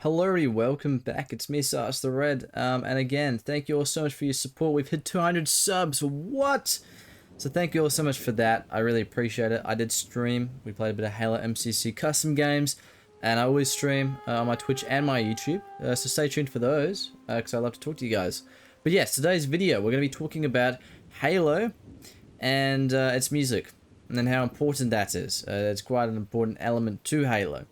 Hello, everybody, welcome back. It's me, Sars the Red. And again, thank you all so much for your support. We've hit 200 subs. What? So thank you all so much for that. I really appreciate it. I did stream. We played a bit of Halo MCC custom games, and I always stream on my Twitch and my YouTube. So stay tuned for those, because I love to talk to you guys. But yes, today's video, we're going to be talking about Halo and its music, and then how important that is. It's quite an important element to Halo.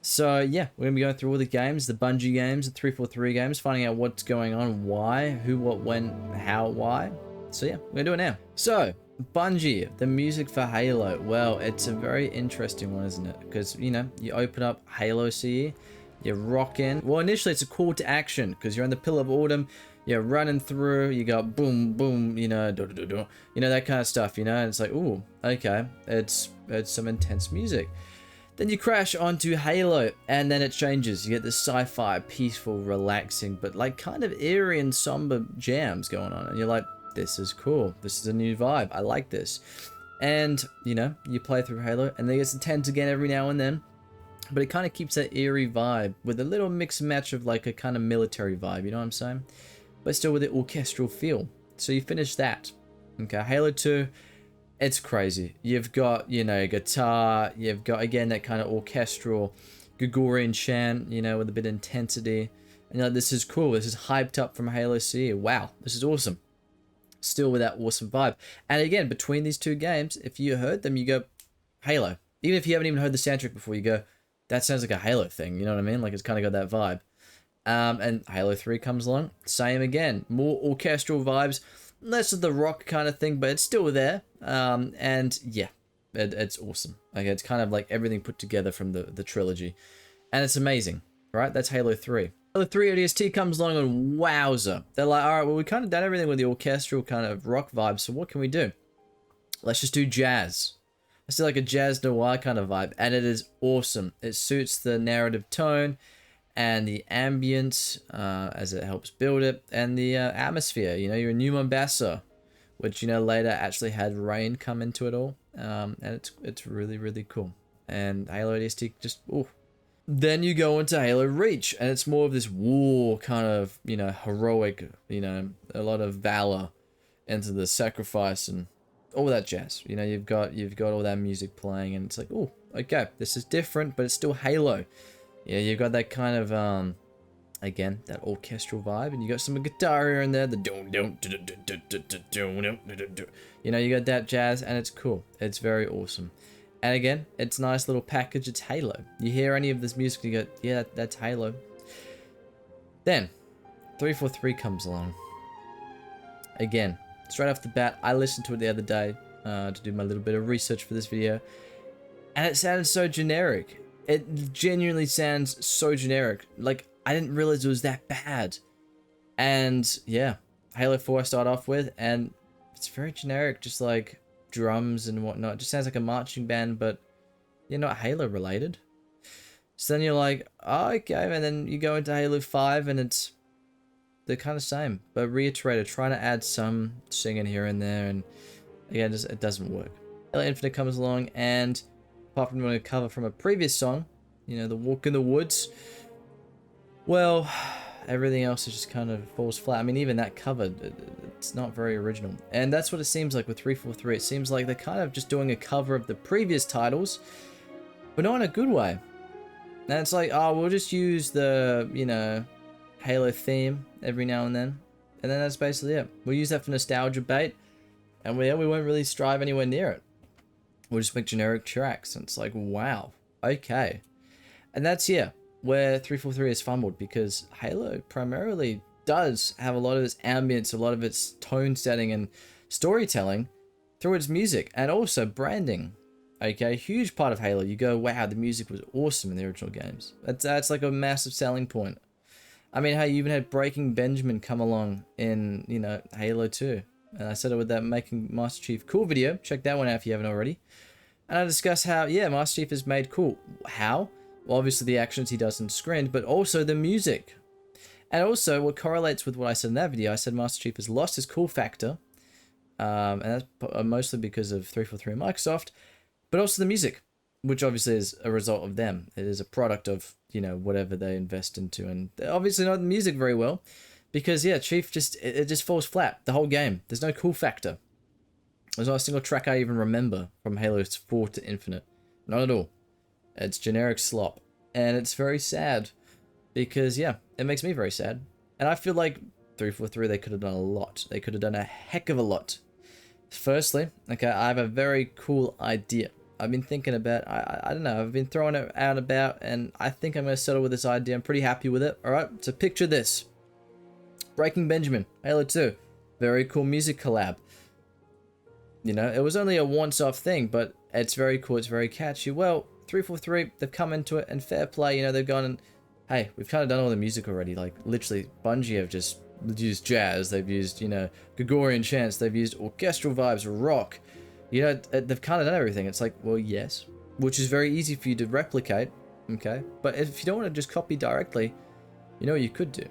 So yeah, we're going to be going through all the games, the Bungie games, the 343 games, finding out what's going on, why, who, what, when, how, why. So yeah, we're going to do it now. So, Bungie, the music for Halo. Well, it's a very interesting one, isn't it? Because, you know, you open up Halo CE, you rock in. Well, initially it's a call to action, because you're on the Pillar of Autumn, you're running through, you go boom, boom, you know, you know, that kind of stuff, you know, and it's like, ooh, okay, it's some intense music. Then you crash onto Halo, and then it changes. You get this sci-fi, peaceful, relaxing, but like kind of eerie and somber jams going on. And you're like, this is cool. This is a new vibe. I like this. And, you know, you play through Halo, and then it gets intense again every now and then. But it kind of keeps that eerie vibe with a little mix and match of like a kind of military vibe, you know what I'm saying? But still with the orchestral feel. So you finish that. Okay, Halo 2. It's crazy. You've got, you know, guitar, you've got, again, that kind of orchestral Gregorian chant, you know, with a bit of intensity. And you're like, this is cool. This is hyped up from Halo CE. Wow, this is awesome. Still with that awesome vibe. And again, between these two games, if you heard them, you go, Halo. Even if you haven't even heard the soundtrack before, you go, that sounds like a Halo thing. You know what I mean? Like, it's kind of got that vibe. And Halo 3 comes along. Same again. More orchestral vibes. Less of the rock kind of thing, but it's still there. And yeah, it's awesome. Like, it's kind of like everything put together from the trilogy. And it's amazing, right? That's Halo 3. Halo 3 ODST comes along and wowza. They're like, all right, well, we kind of done everything with the orchestral kind of rock vibe, so what can we do? Let's just do jazz. Let's do like a jazz noir kind of vibe. And it is awesome. It suits the narrative tone and the ambience as it helps build it, and the atmosphere. You know, you're in New Mombasa, which, you know, later actually had rain come into it all, and it's really, really cool. And Halo ODST just, ooh. Then you go into Halo Reach, and it's more of this war kind of, you know, heroic, you know, a lot of valor into the sacrifice and all that jazz. You know, you've got all that music playing, and it's like, oh, okay, this is different, but it's still Halo. Yeah, you've got that kind of, again, that orchestral vibe, and you got some guitar here and there, the you know, you got that jazz, and it's cool. It's very awesome. And again, it's a nice little package. It's Halo. You hear any of this music, you go, yeah, that's Halo. Then, 343 comes along. Again, straight off the bat, I listened to it the other day to do my little bit of research for this video, and it sounded so generic. It genuinely sounds so generic. Like, I didn't realize it was that bad. And yeah, Halo 4 I start off with, and it's very generic, just like drums and whatnot. It just sounds like a marching band, but you're not Halo related. So then you're like, oh, okay, and then you go into Halo 5, and they're kind of same, but reiterated, trying to add some singing here and there, and again, it doesn't work. Halo Infinite comes along, and apart from doing a cover from a previous song, you know, the Walk in the Woods, well, everything else just kind of falls flat. I mean, even that cover, it's not very original. And that's what it seems like with 343. It seems like they're kind of just doing a cover of the previous titles, but not in a good way. And it's like, oh, we'll just use the, you know, Halo theme every now and then. And then that's basically it. We'll use that for nostalgia bait, and we won't really strive anywhere near it. We'll just make generic tracks, and it's like, wow, okay. And that's, yeah, where 343 is fumbled, because Halo primarily does have a lot of its ambience, a lot of its tone setting and storytelling through its music, and also branding. Okay, huge part of Halo. You go, wow, the music was awesome in the original games. That's like a massive selling point. I mean, hey, you even had Breaking Benjamin come along in, you know, Halo 2. And I said it with that Making Master Chief Cool video. Check that one out if you haven't already. And I discuss how, yeah, Master Chief is made cool. How? Well, obviously the actions he does in screen, but also the music. And also, what correlates with what I said in that video, I said Master Chief has lost his cool factor. And that's mostly because of 343 and Microsoft. But also the music. which obviously is a result of them. It is a product of, you know, whatever they invest into, and they obviously know the music very well, because yeah, Chief just it just falls flat the whole game. There's no cool factor. There's not a single track I even remember from Halo 4 to Infinite, not at all. It's generic slop, and it's very sad, because yeah, it makes me very sad, and I feel like 343 they could have done a lot. They could have done a heck of a lot. Firstly, okay, I have a very cool idea. I've been thinking about, I don't know, I've been throwing it out about, and I think I'm going to settle with this idea. I'm pretty happy with it. Alright, so picture this. Breaking Benjamin, Halo 2. Very cool music collab. You know, it was only a once-off thing, but it's very cool, it's very catchy. Well, 343, they've come into it, and fair play, you know, they've gone and, hey, we've kind of done all the music already. Like, literally, Bungie have just used jazz, they've used, you know, Gregorian chants, they've used orchestral vibes, rock. You know, they've kind of done everything. It's like, well, yes, which is very easy for you to replicate, okay? But if you don't want to just copy directly, you know what you could do.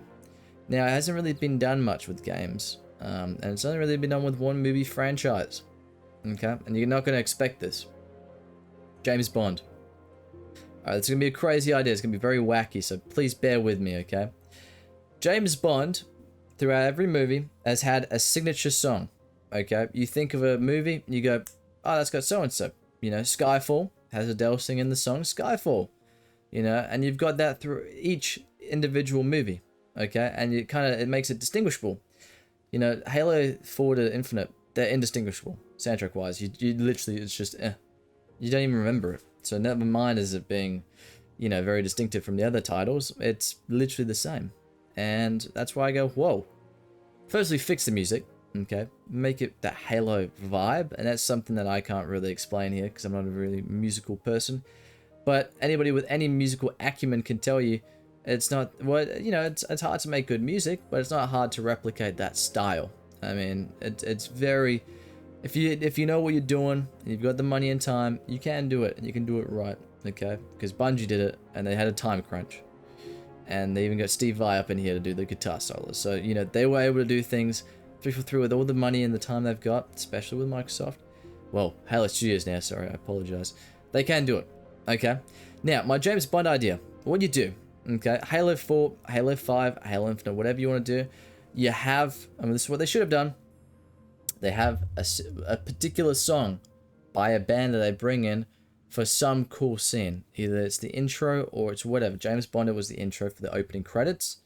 Now, it hasn't really been done much with games, and it's only really been done with one movie franchise, okay? And you're not going to expect this. James Bond. Alright, it's going to be a crazy idea. It's going to be very wacky, so please bear with me, okay? James Bond, throughout every movie, has had a signature song. Okay, you think of a movie, you go, oh, that's got so-and-so. You know, Skyfall has Adele singing the song Skyfall. You know, and you've got that through each individual movie. Okay, and it makes it distinguishable. You know, Halo 4 to Infinite, they're indistinguishable, soundtrack-wise. You literally, it's just, you don't even remember it. So never mind as it being, you know, very distinctive from the other titles. It's literally the same. And that's why I go, whoa. Firstly, fix the music. Okay, make it that Halo vibe, and that's something that I can't really explain here because I'm not a really musical person. But anybody with any musical acumen can tell you it's not, well, you know, it's hard to make good music, but it's not hard to replicate that style. I mean, it's very, if you know what you're doing, and you've got the money and time, you can do it, and you can do it right. Okay, because Bungie did it, and they had a time crunch, and they even got Steve Vai up in here to do the guitar solos. So you know they were able to do things. 343 with all the money and the time they've got, especially with Microsoft. Well, Halo Studios now, sorry, I apologize. They can do it, okay? Now, my James Bond idea. What you do, okay? Halo 4, Halo 5, Halo Infinite, whatever you want to do, you have, I mean, this is what they should have done. They have a particular song by a band that they bring in for some cool scene. Either it's the intro or it's whatever. James Bond was the intro for the opening credits.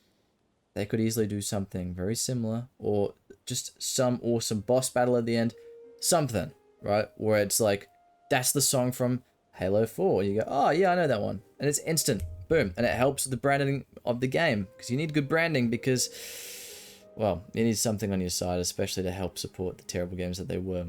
They could easily do something very similar, or just some awesome boss battle at the end, something, right? Where it's like, that's the song from Halo 4. You go, oh yeah, I know that one. And it's instant, boom. And it helps with the branding of the game, because you need good branding because, well, you need something on your side, especially to help support the terrible games that they were.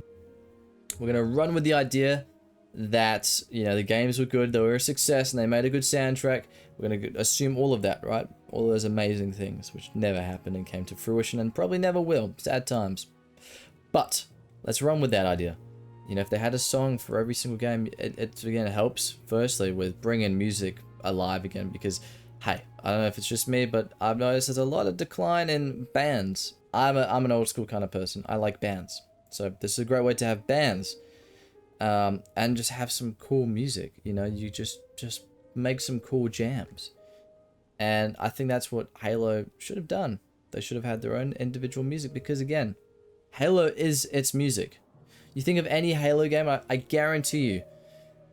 We're going to run with the idea that, you know, the games were good, they were a success, and they made a good soundtrack. We're going to assume all of that, right? All those amazing things, which never happened and came to fruition, and probably never will. Sad times. But, let's run with that idea. You know, if they had a song for every single game, it again, helps, firstly, with bringing music alive again, because, hey, I don't know if it's just me, but I've noticed there's a lot of decline in bands. I'm an old school kind of person. I like bands. So, this is a great way to have bands. And just have some cool music, you know, you just make some cool jams. And I think that's what Halo should have done. They should have had their own individual music, because again, Halo is its music. You think of any Halo game, I guarantee you,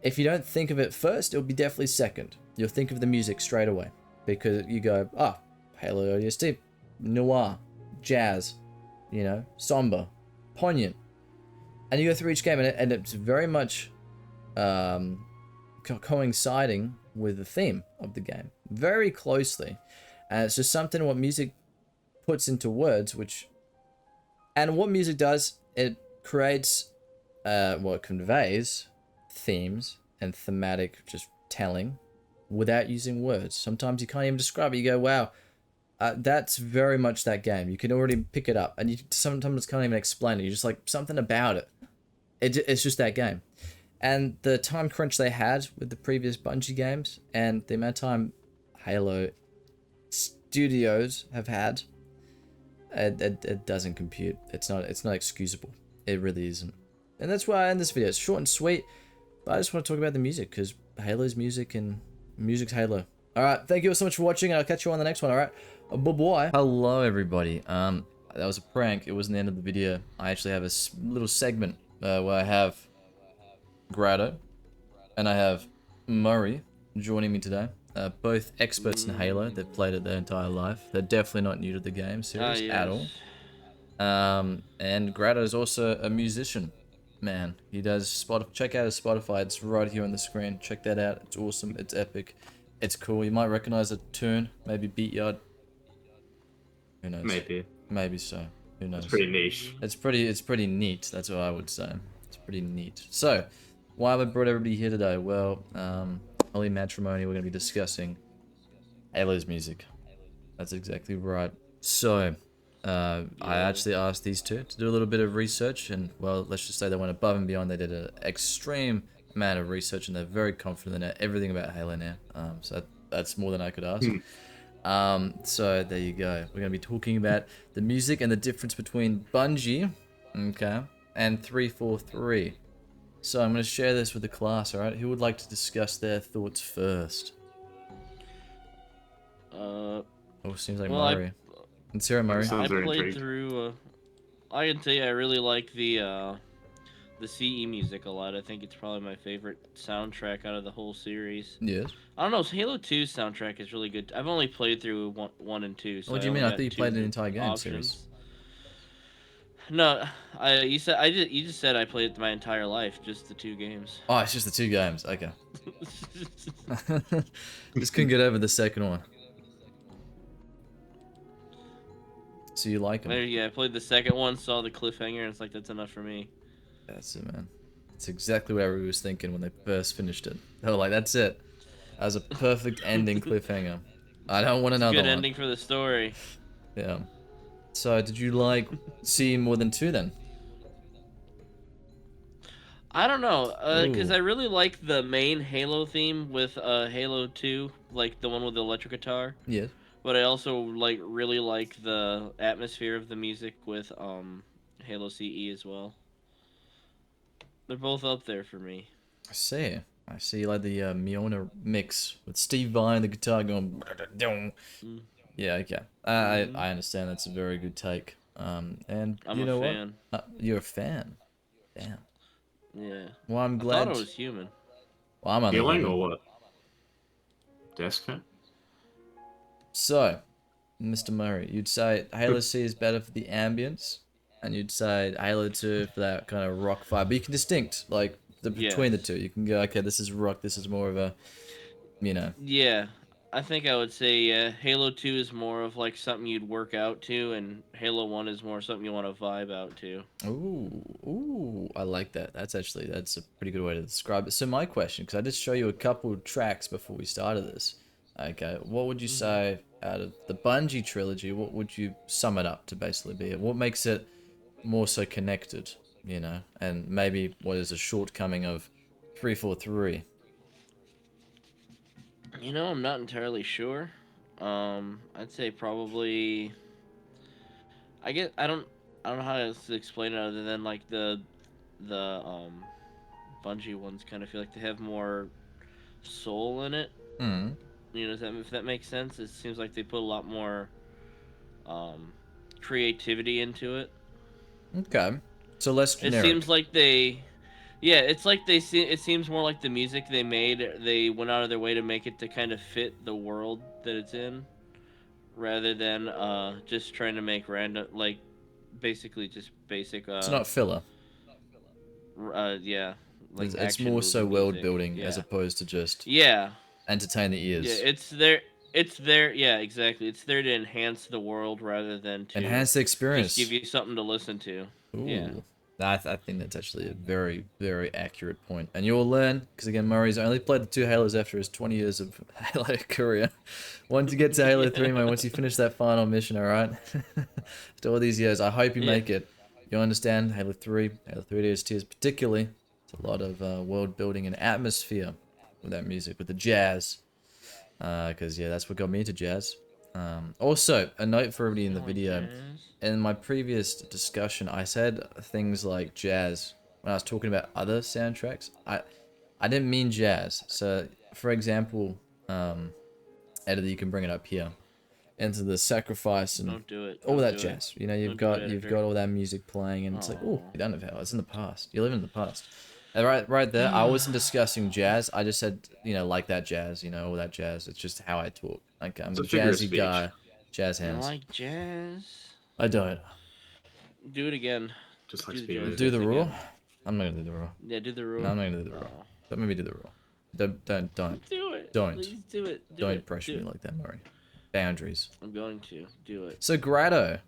if you don't think of it first, it'll be definitely second. You'll think of the music straight away, because you go, oh, Halo ODST, noir, jazz, you know, somber, poignant. And you go through each game, and it's very much coinciding with the theme of the game. Very closely. And it's just something what music puts into words, and what music does, it creates, it conveys themes and thematic just telling without using words. Sometimes you can't even describe it. You go, wow, that's very much that game. You can already pick it up, and you sometimes can't even explain it. You're just like, something about it. It's just that game. And the time crunch they had with the previous Bungie games, and the amount of time Halo Studios have had, it doesn't compute. It's not excusable. It really isn't. And that's why I end this video. It's short and sweet, But I just want to talk about the music, because Halo's music and music's Halo. Alright, thank you all so much for watching, and I'll catch you on the next one, alright? Bye-bye. Hello, everybody. That was a prank. It wasn't the end of the video. I actually have a little segment where I have Grado and I have Murray joining me today. Both experts in Halo. They've played it their entire life. They're definitely not new to the game series at all. And Grado is also a musician. Man, he does Spotify. Check out his Spotify. It's right here on the screen. Check that out. It's awesome. It's epic. It's cool. You might recognize a tune, maybe Beat Yard. Who knows? Maybe. Maybe so. Who knows? It's pretty niche. It's pretty neat. That's what I would say. It's pretty neat. So, why have I brought everybody here today? Well, Holy Matrimony, we're going to be discussing Halo's music. That's exactly right. So, I actually asked these two to do a little bit of research, and, well, let's just say they went above and beyond. They did an extreme amount of research, and they're very confident in everything about Halo now. So that's more than I could ask. So there you go. We're going to be talking about the music and the difference between Bungie, okay, and 343. So I'm going to share this with the class, alright? Who would like to discuss their thoughts first? Oh, seems like Murray. Let's hear it, Murray. I played through, I can tell you I really like the CE music a lot. I think it's probably my favorite soundtrack out of the whole series. Yes. I don't know, Halo 2's soundtrack is really good. I've only played through one and two. So what do you mean? I thought you played the entire game series. No, you just said I played my entire life, just the 2 games. Oh, it's just the 2 games. Okay. Just couldn't get over the second one. So you like them? Yeah, I played the second one, saw the cliffhanger, and it's like, that's enough for me. That's it, man. That's exactly what everybody was thinking when they first finished it. They were like, that's it. That was a perfect ending cliffhanger. I don't want another one. Good ending for the story. Yeah. So, did you like seeing more than 2 then? I don't know, because I really like the main Halo theme with Halo 2, like the one with the electric guitar. Yes. But I also really like the atmosphere of the music with Halo CE as well. They're both up there for me. I see. I see, like the Miona mix with Steve Vai and the guitar going. Yeah, okay. I understand. That's a very good take. And I'm you know a fan. What? You're a fan. Damn. Yeah. Well, I'm glad. I thought I was human. Well, I'm feeling or what? Desk fan. So, Mr. Murray, you'd say Halo C is better for the ambience, and you'd say Halo 2 for that kind of rock vibe. But you can distinct, like, between the two. You can go, okay, this is rock, this is more of a, you know. Yeah, I think I would say Halo 2 is more of, like, something you'd work out to, and Halo 1 is more something you want to vibe out to. Ooh, I like that. That's a pretty good way to describe it. So my question, because I did show you a couple of tracks before we started this. Okay, what would you say out of the Bungie trilogy, what would you sum it up to basically be? What makes it more so connected, you know? And maybe what is a shortcoming of 343? You know, I'm not entirely sure. I'd say probably... I don't know how to explain it other than, like, the Bungie ones kind of feel like they have more soul in it. Mm. You know, if that makes sense, it seems like they put a lot more creativity into it. Okay, so less generic. It seems like they, it's like it seems more like the music they made, they went out of their way to make it to kind of fit the world that it's in, rather than just trying to make random, like, basically just basic. It's not filler. Yeah. Like it's more so world building as opposed to just entertain the ears. Yeah, it's there. Yeah, exactly. It's there to enhance the world rather than to enhance the experience. Just give you something to listen to. Ooh. Yeah. I think that's actually a very, very accurate point. And you'll learn, because again, Murray's only played the 2 Halos after his 20 years of Halo career. Once you get to Halo 3, man, once you finish that final mission, alright? After all these years, I hope you make it. You'll understand Halo 3, Halo 3 DSTs particularly. It's a lot of world building and atmosphere with that music, with the jazz. Because, that's what got me into jazz. Also, a note for everybody in the video. In my previous discussion, I said things like jazz when I was talking about other soundtracks. I didn't mean jazz. So, for example, editor, you can bring it up here. Enter the sacrifice and Don't do it. all Don't that do it. jazz. You know, you've Don't do it, got editor. all that music playing, and it's like, oh, Oh. you don't have hell. It's in the past. You're living in the past. And right there. I wasn't discussing jazz. I just said, you know, like that jazz. You know, all that jazz. It's just how I talk. Like I'm It's a a figure of jazzy speech. guy. Jazz I hands. like jazz. I don't. Do it again. Just like Do the speed jazz music. Do the hands raw. again. I'm not gonna do the raw. Yeah, do the rule. No, I'm not gonna do the raw. Oh. Don't make me do the raw. Don't. Do it. Don't. Please do it. Do Don't it. pressure Do me it. like that, Murray. Boundaries. I'm going to do it. So Grado,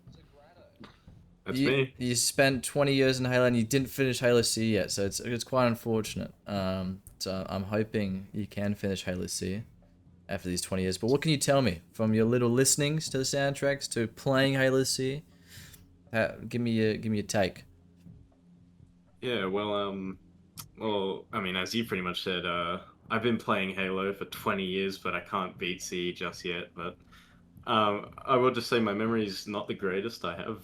That's you, me. you spent 20 years in Halo and you didn't finish Halo C yet, so it's quite unfortunate. So I'm hoping you can finish Halo C after these 20 years. But what can you tell me from your little listenings to the soundtracks to playing Halo C? Give me your take. Yeah, well, I mean, as you pretty much said, I've been playing Halo for 20 years, but I can't beat C just yet. But I will just say my memory is not the greatest. I have,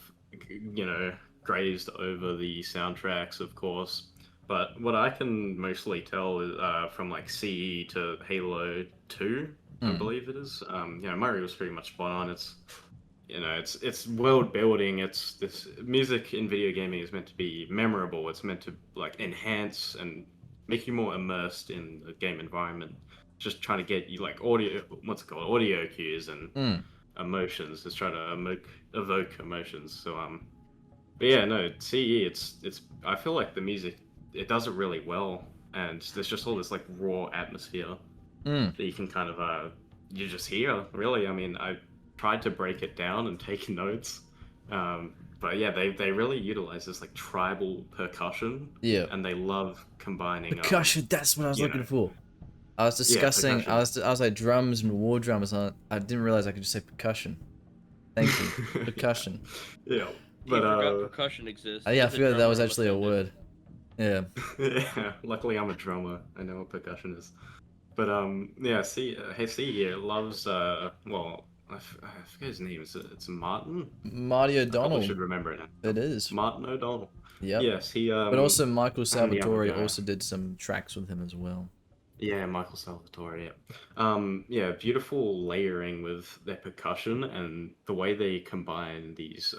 you know, grazed over the soundtracks, of course. But what I can mostly tell is from like CE to Halo 2, I believe it is. You know, Murray was pretty much spot on. It's, you know, it's world building. It's this music in video gaming is meant to be memorable. It's meant to like enhance and make you more immersed in the game environment. Just trying to get you like audio, what's it called, audio cues and emotions. Just trying to evoke emotions. So but yeah, no, CE. It's. I feel like the music it does it really well, and there's just all this like raw atmosphere that you can kind of you just hear. Really, I mean, I tried to break it down and take notes. But yeah, they really utilize this like tribal percussion. Yeah. And they love combining Percussion. That's what I was you looking know. for. I was discussing. percussion. I was like drums and war drums. And I didn't realize I could just say percussion. Thank you. Percussion. Yeah. He But forgot percussion exists. Yeah, I As a forgot that drummer, was I'm actually a offended. word. Yeah. yeah, luckily I'm a drummer. I know what percussion is. But yeah, see here loves well, I forget his name. It's Martin. Marty I probably O'Donnell. should remember it now. It is. Martin O'Donnell. Yep. Yes, he But also Michael and the other Salvatore guy. also did some tracks with him as well. Yeah, Michael Salvatore. Yeah. Yeah, beautiful layering with their percussion and the way they combine these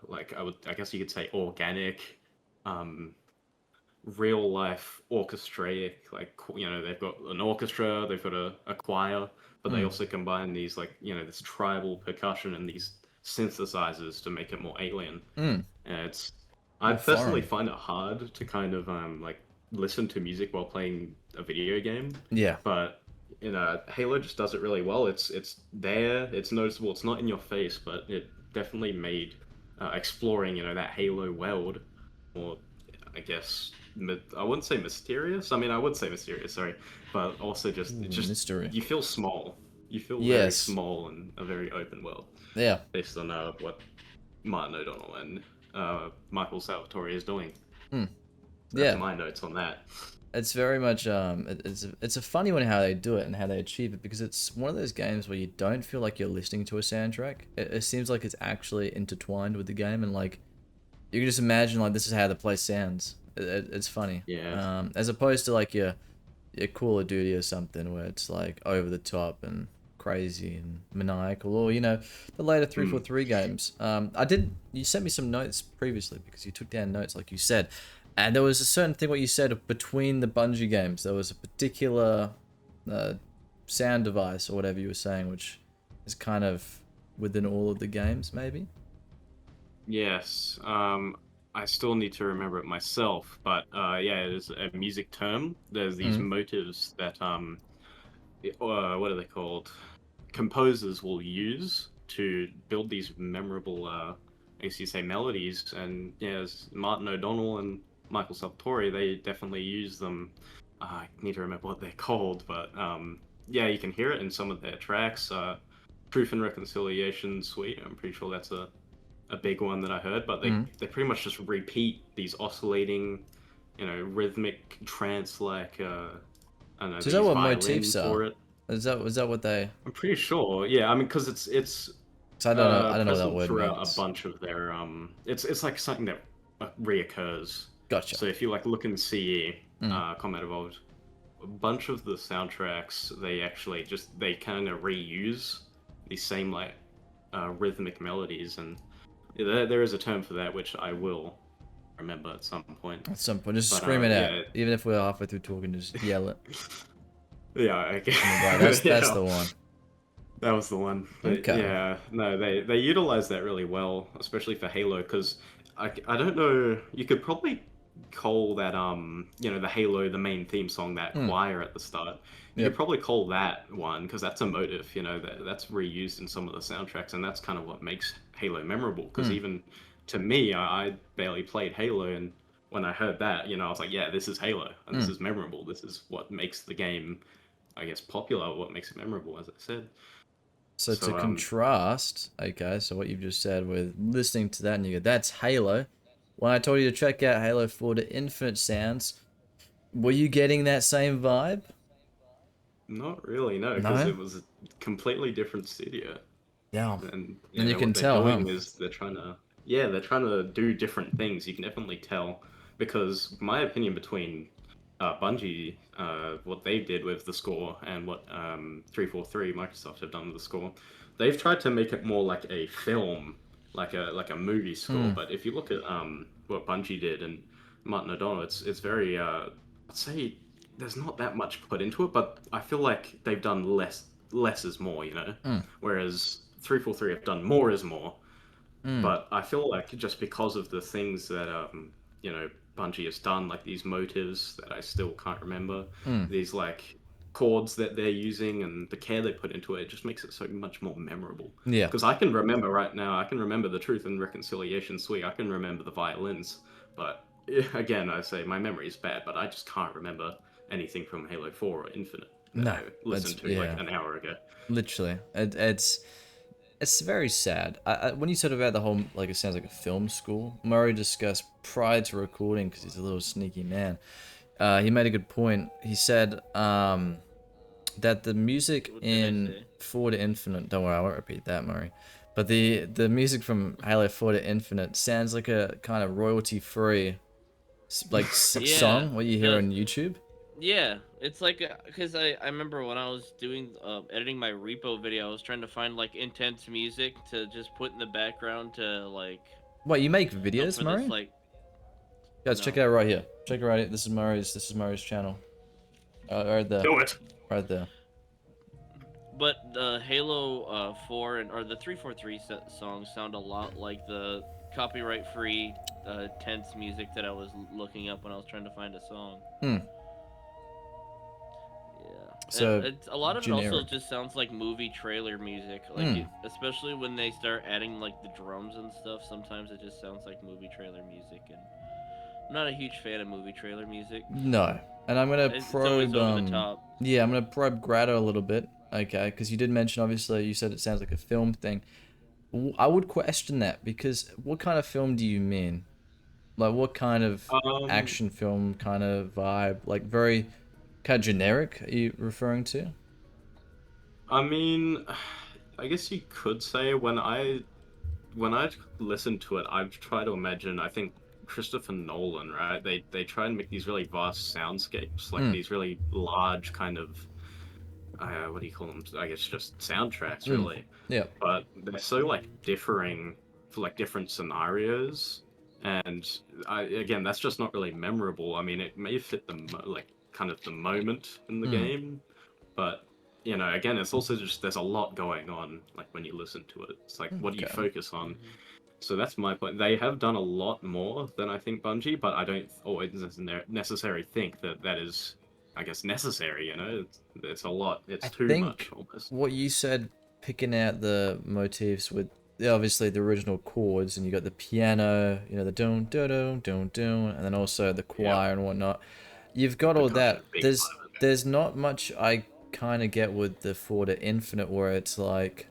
like I guess you could say organic real life orchestratic, like, you know, they've got an orchestra, they've got a choir, but they also combine these, like, you know, this tribal percussion and these synthesizers to make it more alien. And it's I More personally foreign. find it hard to kind of like listen to music while playing a video game, Yeah. but you know, Halo just does it really well. It's there, it's noticeable, it's not in your face, but it definitely made exploring, you know, that Halo world, or I guess I wouldn't say mysterious. I mean, I would say mysterious, sorry, but also just it's just Mystery. you feel small. You feel very Yes. small in a very open world, Yeah. based on what Martin O'Donnell and Michael Salvatore is doing. That's Yeah. my notes on that. It's very much it's a funny one how they do it and how they achieve it, because it's one of those games where you don't feel like you're listening to a soundtrack. It seems like it's actually intertwined with the game, and like you can just imagine like this is how the place sounds. It's funny. Yeah. As opposed to like your Call of Duty or something where it's like over the top and crazy and maniacal, or you know the later 343 games. You sent me some notes previously because you took down notes like you said. And there was a certain thing what you said between the Bungie games. There was a particular sound device or whatever you were saying, which is kind of within all of the games, maybe. Yes. I still need to remember it myself, but yeah, it is a music term. There's these motives that what are they called? Composers will use to build these memorable, I guess you say, melodies. And yeah, as Martin O'Donnell and Michael Salvatore, they definitely use them. I need to remember what they're called, but yeah, you can hear it in some of their tracks. Truth and Reconciliation Suite, I'm pretty sure that's a big one that I heard, but they pretty much just repeat these oscillating, you know, rhythmic trance like I don't know. So is that what violins motifs for are? it. Is that what they? I'm pretty sure. Yeah, I mean, because it's So I don't know. I don't know what that present word throughout means. a bunch of their it's like something that reoccurs. Gotcha. So if you like look in CE, Combat Evolved, a bunch of the soundtracks they actually they kind of reuse these same like rhythmic melodies, and there is a term for that which I will remember at some point. At some point, just But scream it out. yeah, Even if we're halfway through talking, just yell it. yeah, okay. Right, that's Yeah, the one. that was the one. But Okay. yeah, no, they utilize that really well, especially for Halo, because I don't know, you could probably call that the Halo, the main theme song, that choir at the start. You Yep. could probably call that one because that's a motive, that's reused in some of the soundtracks, and that's kind of what makes Halo memorable. Because even to me, I barely played Halo, and when I heard that, I was like, yeah, this is Halo, and this is memorable. This is what makes the game, I guess, popular, what makes it memorable, as I said. So to So contrast, okay, so what you've just said with listening to that and you go, that's Halo. When I told you to check out Halo 4 to Infinite Sounds, were you getting that same vibe? not really, no, because No? it was a completely different studio. Yeah. And And you can what they're tell, huh? doing is they're trying to do different things. You can definitely tell, because my opinion between Bungie, what they did with the score, and what 343 Microsoft have done with the score, they've tried to make it more like a film, like a movie score. But if you look at what Bungie did and Martin O'Donnell, it's very I'd say there's not that much put into it, but I feel like they've done less is more. Whereas 343 have done more is more. But I feel like just because of the things that Bungie has done, like these motives that I still can't remember, these like chords that they're using and the care they put into it, it just makes it so much more memorable. Yeah. Because I can remember right now, I can remember the Truth and Reconciliation Suite, I can remember the violins, but again, I say my memory is bad, but I just can't remember anything from Halo 4 or Infinite that No. I listened to like Yeah. an hour ago. Literally. It's very sad. When you said about the whole, like, it sounds like a film school, Murray discussed prior to recording, because he's a little sneaky man. He made a good point. He said that the music What did I in say? 4 to Infinite, don't worry, I won't repeat that, Murray. But the music from Halo 4 to Infinite sounds like a kind of royalty-free, like, Yeah, song, what you hear the- on YouTube. Yeah, it's like because I remember when I was doing editing my repo video, I was trying to find like intense music to just put in the background to like What, you make videos, for this Murray? like Guys, check it no. out right here. Check it right here. This is Murray's channel. Right there. Do it! Right there. But the Halo 4 or the 343 songs sound a lot like the copyright free tense music that I was looking up when I was trying to find a song. Hmm. Yeah. So, It's a lot of it generic. also just sounds like movie trailer music. Like especially when they start adding like the drums and stuff, sometimes it just sounds like movie trailer music, and I'm not a huge fan of movie trailer music. No. And I'm gonna It's always probe, over the top. yeah, I'm gonna probe Grado a little bit, okay? Because you did mention, obviously, you said it sounds like a film thing. I would question that, because what kind of film do you mean? Like, what kind of Um, action film kind of vibe? Like, very kind of generic, are you referring to? I mean, I guess you could say when I listen to it, I've tried to imagine. I think Christopher Nolan, right? They try and make these really vast soundscapes, like Mm, these really large kind of what do you call them? I guess just soundtracks, mm, really. yeah. But they're so like differing for like different scenarios, and again, that's just not really memorable. I mean, it may fit like kind of the moment in the Mm, game, but again, it's also just there's a lot going on. Like when you listen to it, it's like what do you okay. focus on? Mhm. So that's my point. They have done a lot more than I think Bungie, but I don't always necessarily think that is, I guess, necessary. It's a lot. It's I too much think almost. what you said, picking out the motifs with obviously the original chords, and you got the piano, the dun dun dun dun dun, and then also the Yeah, choir and whatnot. You've got all percussion, that. big There's part of it. there's not much I kind of get with the 4 to Infinite, where it's like,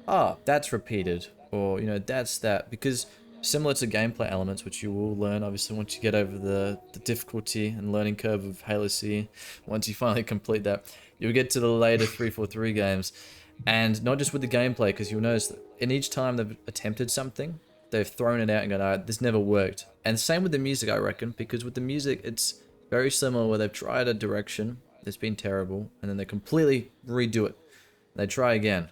ah, that's repeated, or that's that, because similar to gameplay elements, which you will learn obviously once you get over the difficulty and learning curve of Halo C, once you finally complete that, you'll get to the later 343 games, and not just with the gameplay, because you'll notice that in each time they've attempted something, they've thrown it out and gone, alright, this never worked. And same with the music, I reckon, because with the music, it's very similar, where they've tried a direction, it's been terrible, and then they completely redo it. They try again.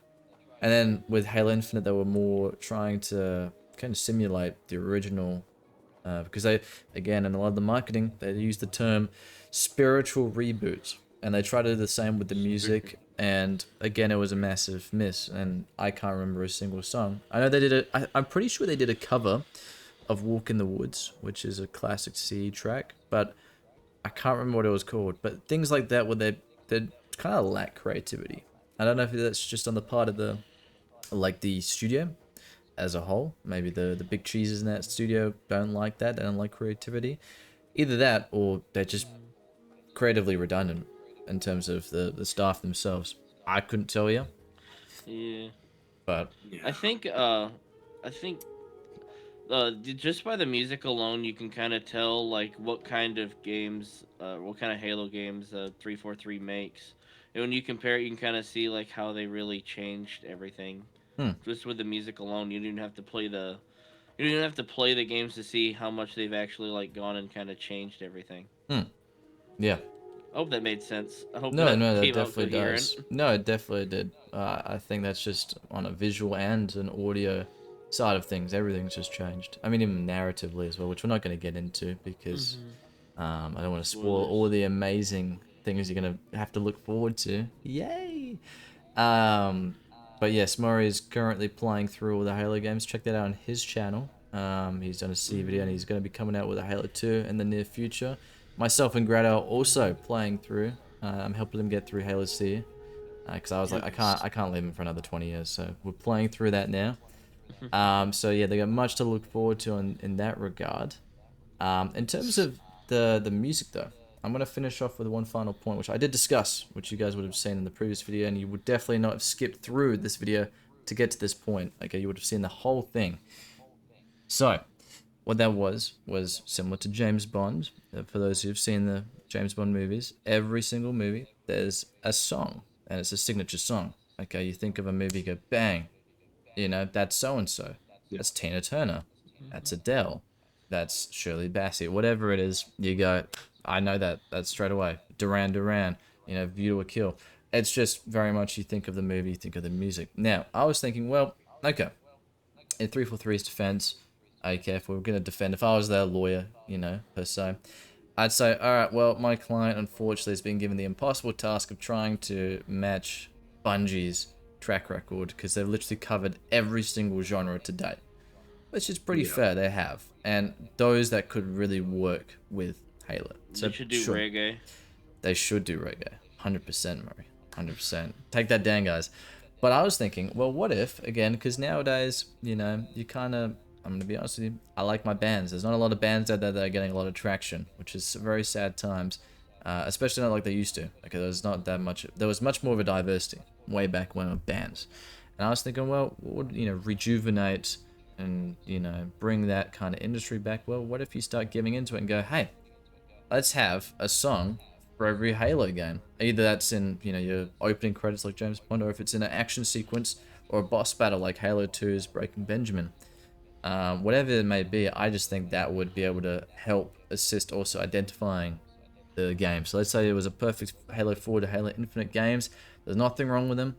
And then with Halo Infinite, they were more trying to kind of simulate the original, because they, again, in a lot of the marketing, they use the term spiritual reboot, and they try to do the same with the music. And again, it was a massive miss, and I can't remember a single song. I know they did I'm pretty sure they did a cover of Walk in the Woods, which is a classic CE track, but I can't remember what it was called. But things like that where they kind of lack creativity. I don't know if that's just on the part of the studio as a whole. Maybe the big cheeses in that studio don't like that. They don't like creativity. Either that, or they're just creatively redundant in terms of the staff themselves. I couldn't tell you, Yeah. but Yeah. I think just by the music alone, you can kind of tell like what kind of games, what kind of Halo games 343 makes. And when you compare it, you can kind of see like how they really changed everything. Hmm. Just with the music alone, you didn't have to play the games to see how much they've actually like gone and kind of changed everything. Yeah. I hope that made sense. I hope No, that no, that came out definitely coherent. does. No, it definitely did. I think that's just on a visual and an audio side of things. Everything's just changed. I mean, even narratively as well, which we're not going to get into because I don't want to spoil Spoilers. all the amazing things you're going to have to look forward to. Yay! Um, but yes, Murray is currently playing through all the Halo games. Check that out on his channel. He's done a C video and he's going to be coming out with a Halo 2 in the near future. Myself and Greta are also playing through. I'm helping them get through Halo C because I was like, I can't leave him for another 20 years. So we're playing through that now. So yeah, they got much to look forward to in that regard. In terms of the music though, I'm gonna finish off with one final point, which I did discuss, which you guys would have seen in the previous video, and you would definitely not have skipped through this video to get to this point. Okay, you would have seen the whole thing. So, what that was similar to James Bond. For those who've seen the James Bond movies, every single movie there's a song, and it's a signature song. Okay, you think of a movie, you go bang, you know, that's so and so. That's Tina Turner. That's Adele. That's Shirley Bassey. Whatever it is, you go, I know that. That's straight away. Duran Duran, you know, View to a Kill. It's just very much you think of the movie, you think of the music. Now, I was thinking, well, okay, in 343's defense, okay, if we were going to defend, if I was their lawyer, you know, per se, I'd say, all right, well, my client unfortunately has been given the impossible task of trying to match Bungie's track record because they've literally covered every single genre to date, which is pretty fair. They have, and those that could really work with Halo. So They should do sure, reggae. they should do reggae. 100%, Murray. 100%. Take that down, guys. But I was thinking, well, what if, again, because nowadays, you know, you kind of, I'm going to be honest with you, I like my bands. There's not a lot of bands out there that are getting a lot of traction, which is very sad times, especially not like they used to. Okay, there's not that much, there was much more of a diversity way back when with bands. And I was thinking, well, what would, you know, rejuvenate and, you know, bring that kind of industry back? Well, what if you start giving into it and go, hey, let's have a song for every Halo game. Either that's in, you know, your opening credits like James Bond, or if it's in an action sequence or a boss battle like Halo 2's Breaking Benjamin. Whatever it may be, I just think that would be able to help assist also identifying the game. So let's say it was a perfect Halo 4 to Halo Infinite games. There's nothing wrong with them.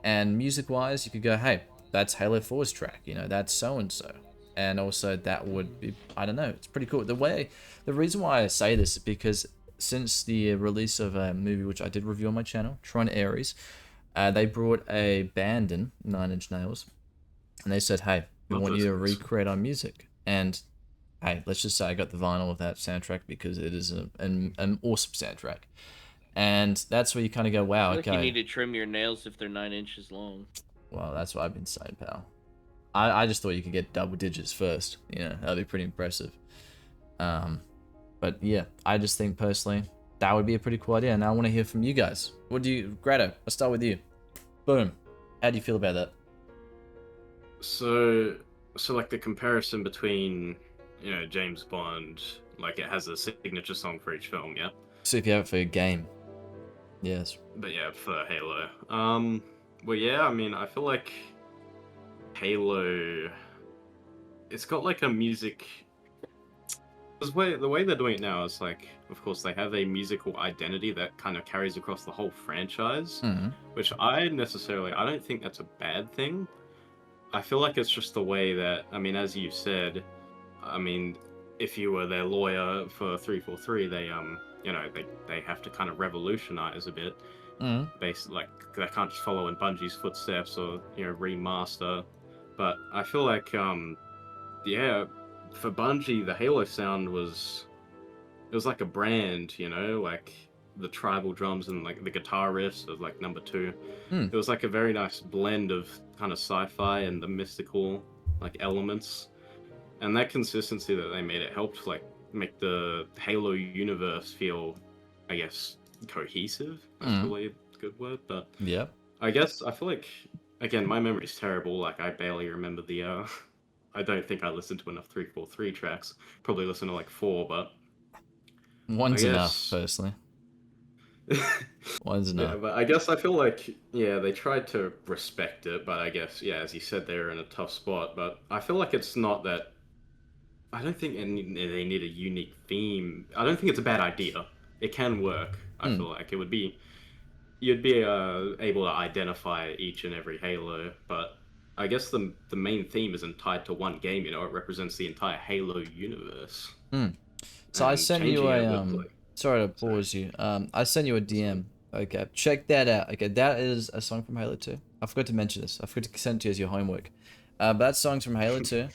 And music-wise, you could go, hey, that's Halo 4's track. You know, that's so-and-so. And also that would be, I don't know, it's pretty cool. The reason why I say this is because since the release of a movie which I did review on my channel, Tron Ares, they brought a band in, Nine Inch Nails, and they said, hey, we want you to recreate our music. And hey, let's just say I got the vinyl of that soundtrack because it is an awesome soundtrack. And that's where you kind of go, wow, I feel like okay. you need to trim your nails if they're 9 inches long. Well, that's what I've been saying, pal. I just thought you could get double digits first. You know, that'd be pretty impressive. But yeah, I just think personally that would be a pretty cool idea. And I want to hear from you guys. What do you, Greta? I'll start with you. Boom. How do you feel about that? So like the comparison between, you know, James Bond, like it has a signature song for each film, yeah. So if you have it for your game, yes. But yeah, for Halo, well, yeah, I mean, I feel like Halo, it's got like a music. the way they're doing it now is like, of course, they have a musical identity that kind of carries across the whole franchise, Mm. which I don't think that's a bad thing. I feel like it's just the way that, I mean, as you said, I mean, if you were their lawyer for 343, they have to kind of revolutionize a bit. Mm. Based like they can't just follow in Bungie's footsteps or remaster. But I feel like yeah, for Bungie, the Halo sound was like a brand, like the tribal drums and like the guitar riffs of like number two. Mm. It was like a very nice blend of kind of sci-fi and the mystical like elements, and that consistency that they made, it helped like make the Halo universe feel, I guess, cohesive. That's Mm. probably a good word, but Yep. I guess I feel like, again, my memory's terrible. Like I barely remember the. I don't think I listened to enough 343 tracks. Probably listened to like four, but I One's enough, guess. personally. One's Yeah, enough. but I guess I feel like, yeah, they tried to respect it, but I guess, yeah, as you said, they're in a tough spot. But I feel like it's not that. I don't think they need a unique theme. I don't think it's a bad idea. It can work. I Mm. feel like it would be. You'd be able to identify each and every Halo, but I guess the main theme isn't tied to one game. It represents the entire Halo universe, Mm. So I and sent you changing a it would like. sorry to Sorry. pause you. I sent you a DM. Okay, check that out. Okay, that is a song from Halo 2. I forgot to mention this. I forgot to send it to you as your homework. But that song's from Halo 2,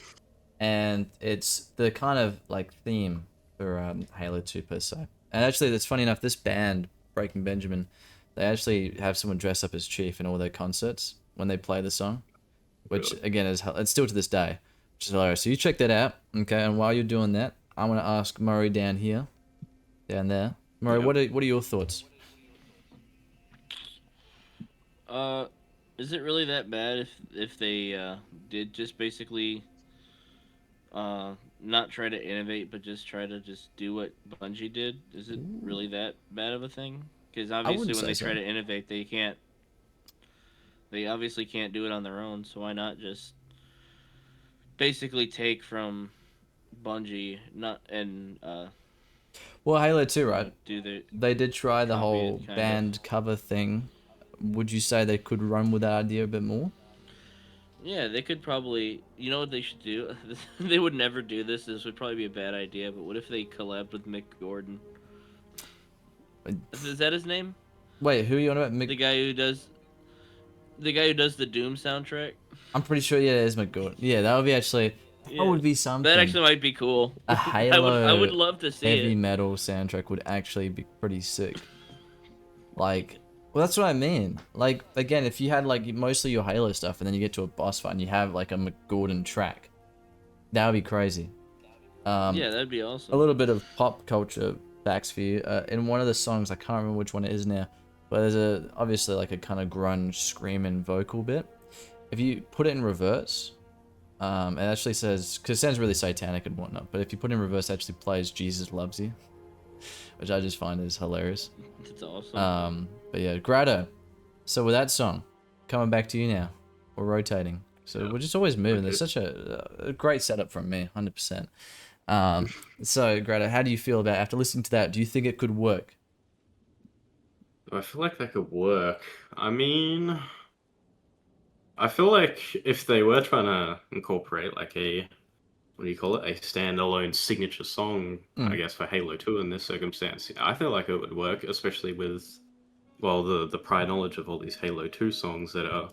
and it's the kind of like theme for Halo 2 per se. And actually, that's funny enough. This band, Breaking Benjamin, they actually have someone dress up as Chief in all their concerts when they play the song, which Really. again is it's still to this day, which is hilarious. So you check that out, okay? And while you're doing that, I'm gonna ask Murray down here, down there. Murray, Yep. what are your thoughts? Uh, is it really that bad if they did just basically not try to innovate, but just try to just do what Bungie did? Is it Ooh, really that bad of a thing? Because I obviously, wouldn't when say they try so. to innovate, they can't. They obviously can't do it on their own. So why not just basically take from Bungie, not and Well, Halo 2, right? do the They did try the copy whole it kind of. band cover thing. Would you say they could run with that idea a bit more? Yeah, they could probably. You know what they should do? They would never do this. This would probably be a bad idea. But what if they collabed with Mick Gordon? Is that his name? Wait, who are you on about? The guy who does the Doom soundtrack. I'm pretty sure, yeah, it is McGowan. Yeah, that would be actually, that Yeah, would be that something. actually might be cool. A I would Halo love to see heavy it. metal soundtrack would actually be pretty sick. Like, well, that's what I mean. Like, again, if you had like mostly your Halo stuff, and then you get to a boss fight and you have like a McGordon track, that would be crazy. Yeah, that'd be A awesome. little bit of pop culture facts for you. In one of the songs, I can't remember which one it is now, but there's obviously like a kind of grunge screaming vocal bit. If you put it in reverse, it actually says, because it sounds really satanic and whatnot, but if you put it in reverse, it actually plays "Jesus Loves You," which I just find is hilarious. That's awesome. But yeah, Grado. So with that song, coming back to you now, we're rotating. So Yeah. we're just always moving. There's Okay. such a great setup from me, 100%. So Grado, how do you feel about after listening to that? Do you think it could work? I feel like that could work. I mean, I feel like if they were trying to incorporate like a, what do you call it, a standalone signature song, I Mm. guess for Halo 2 in this circumstance, I feel like it would work, especially with, well, the prior knowledge of all these Halo 2 songs that are,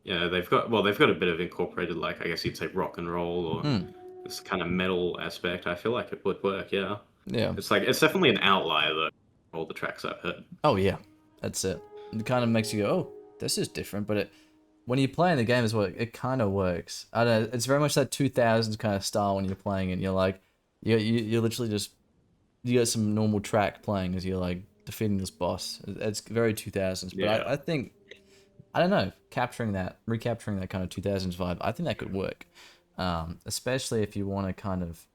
yeah, they've got a bit of incorporated, like, I guess you'd say rock and roll or Mm. this kind of metal aspect. I feel like it would work, yeah. Yeah. It's definitely an outlier though, all the tracks I've heard. Oh yeah, that's it. It kind of makes you go, oh, this is different. But when you're playing the game as well, it kind of works. I don't know. It's very much that 2000s kind of style when you're playing it. And you're like, you're literally just you got some normal track playing as you're like defeating this boss. It's very 2000s. But Yeah. I think I don't know, recapturing that kind of 2000s vibe. I think that could work, especially if you want to kind of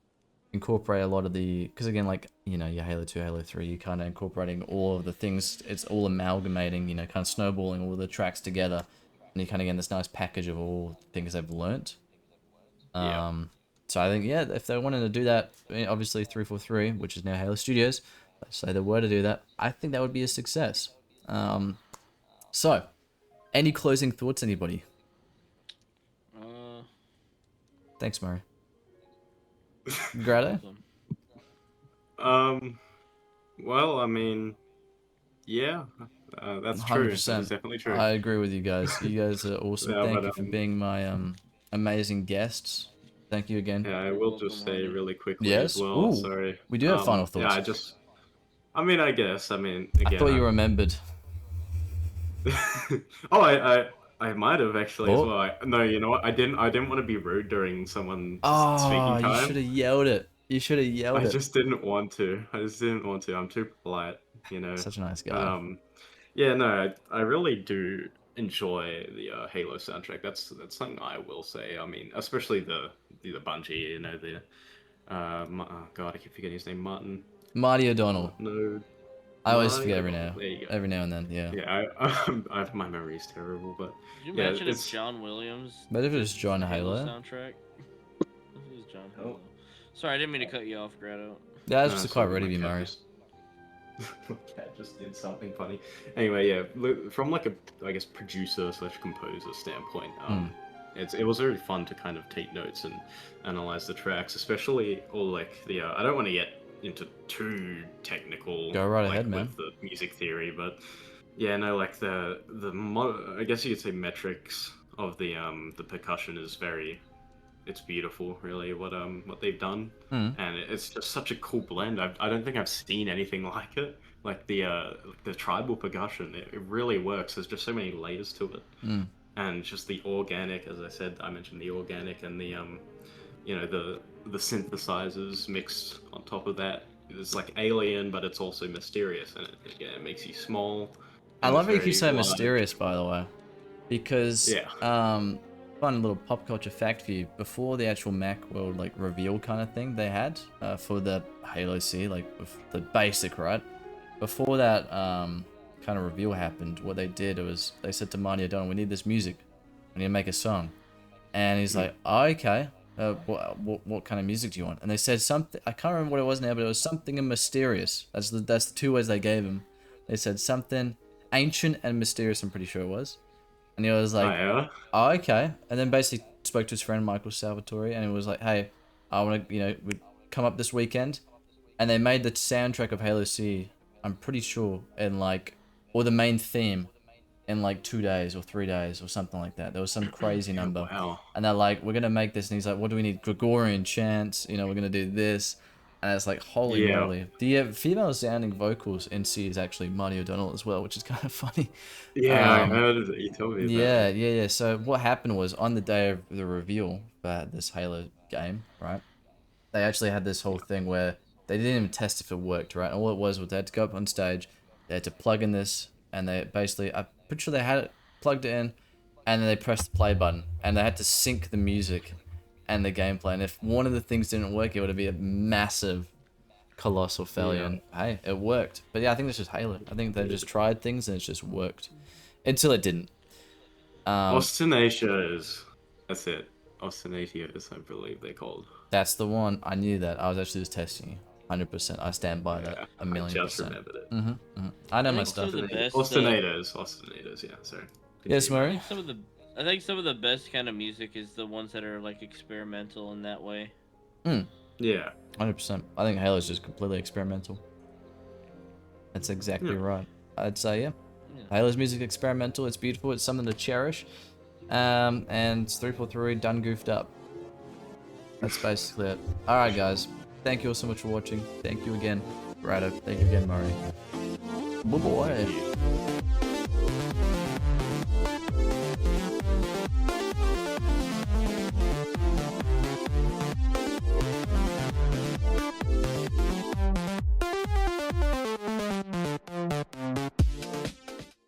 incorporate a lot of the, because again, like, your Halo 2, Halo 3, you're kind of incorporating all of the things. It's all amalgamating, kind of snowballing all the tracks together, and you kind of get this nice package of all things they've learnt. Yeah. Um, So I think, yeah, if they wanted to do that, obviously 343, which is now Halo Studios, let's say they were to do that, I think that would be a success. So, any closing thoughts, anybody? Thanks, Murray. Grado? Well, I mean, yeah, that's true. That is 100%. definitely true. I agree with you guys. You guys are awesome. Yeah, Thank but you for being my amazing guests. Thank you again. yeah, I will just say really quickly as Yes? well. Ooh, Sorry. we do have final Yeah, thoughts. I guess. I mean, I again, thought you remembered. oh, I might have actually as Oh. well. No, you know what? I didn't want to be rude during someone's Oh, speaking you should time. have yelled it. You should have yelled I it. just didn't want to. I just didn't want to. I'm too polite, you know. Such a nice But guy. yeah, no, I really do enjoy the Halo soundtrack. That's something I will say. I mean, especially the Bungie, you know, the oh God, I keep forgetting his name, Martin. Marty O'Donnell. No, I always Marty forget O'Donnell. There you go. every now and then, yeah. Yeah, my memory is terrible, but Did you yeah, mention if it's John Williams? But if it was John Halo Halo. soundtrack. This is John Halo. Sorry, I didn't mean to cut you off, Grado. Yeah, that's no, just quite sorry, ready my to be cat married. my cat just did something funny. Anyway, yeah, from like a I guess producer slash composer standpoint, it was very fun to kind of take notes and analyze the tracks, especially all like the I don't want to get into too technical. Go right like, ahead, man. with the music theory, but yeah, no, like I guess you could say metrics of the percussion is it's beautiful, really, what they've done, and it's just such a cool blend. I don't think I've seen anything like it. Like the tribal percussion, it really works. There's just so many layers to it, and just the organic, as I said, I mentioned the organic and the you know, the synthesizers mixed on top of that. It's like alien, but it's also mysterious, and it makes you small. I and love how you it's keep very saying large. mysterious, by the way. Because, Yeah. fun little pop culture fact for you. Before the actual Mac World, like, reveal kind of thing they had, for the Halo C, like, the basic, right? Before that, kind of reveal happened, what they did was, they said to Marty O'Donnell, we need this music. We need to make a song. And he's like, oh, okay. What kind of music do you want? And they said something, I can't remember what it was now, but it was something mysterious. That's the two words they gave him. They said something ancient and mysterious, I'm pretty sure it was. And he was like, oh, okay. And then basically spoke to his friend Michael Salvatore, and he was like, hey, I want to, we come up this weekend. And they made the soundtrack of Halo C, I'm pretty sure, in like, or the main theme, in like 2 days or 3 days or something like that. There was some crazy number. Wow. And they're like, we're going to make this. And he's like, what do we need? Gregorian chants. You know, we're going to do this. And it's like, holy moly. The female sounding vocals in C is actually Marty O'Donnell as well, which is kind of funny. Yeah, I heard that. You told me about Yeah. So what happened was on the day of the reveal for this Halo game, right? They actually had this whole thing where they didn't even test if it worked, right? And all it was they had to go up on stage, they had to plug in this, and they basically, I'm pretty sure they had it plugged it in, and then they pressed the play button, and they had to sync the music and the gameplay. And if one of the things didn't work, it would be a massive, colossal failure. Yeah. And hey, it worked. But yeah, I think that's just Halo. I think they just tried things and it just worked until it didn't. Ostinatias. That's it. Ostinatias, I believe they're called. That's the one. I knew that. I was actually just testing you. 100%. I stand by that. A million I just percent. remembered it. I know I my think stuff. some of the best, Ostinators, yeah, sorry. Yes, Murray? I think some of the best kind of music is the ones that are like experimental in that way. Yeah. 100%. I think Halo's just completely experimental. That's exactly right. I'd say, yeah. Halo's music experimental. It's beautiful. It's something to cherish. And 343 done goofed up. That's basically it. Alright, guys. Thank you all so much for watching. Thank you again, Brado. Thank you again, Murray. Bye-bye.